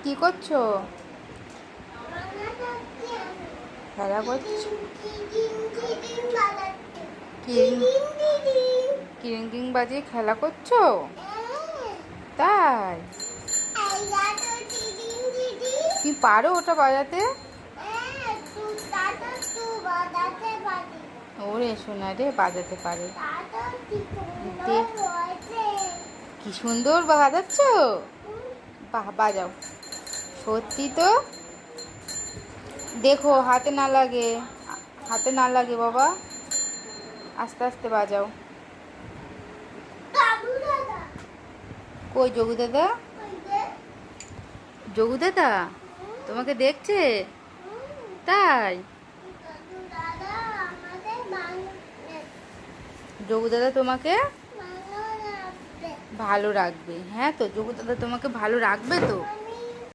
কি করছো? খেলা করছো? কিরিং কিরিং কিরিং বাজিয়ে খেলা করছো? তাই? তুমি পারো ওটা বাজাতে? ওরে শোনা রে, বাজাতে পারে। কি সুন্দর বাজাচ্ছ। বাহ, বাজাও। সত্যি তো? দেখো হাতে না লাগে, হাতে না লাগে বাবা। আস্তে আস্তে বাজাও। কই যোগু দাদা? যোগু দাদা তোমাকে দেখছে? তাই? যোগু দাদা তোমাকে ভালো রাখবে। হ্যাঁ তো, যোগু দাদা তোমাকে ভালো রাখবে তো।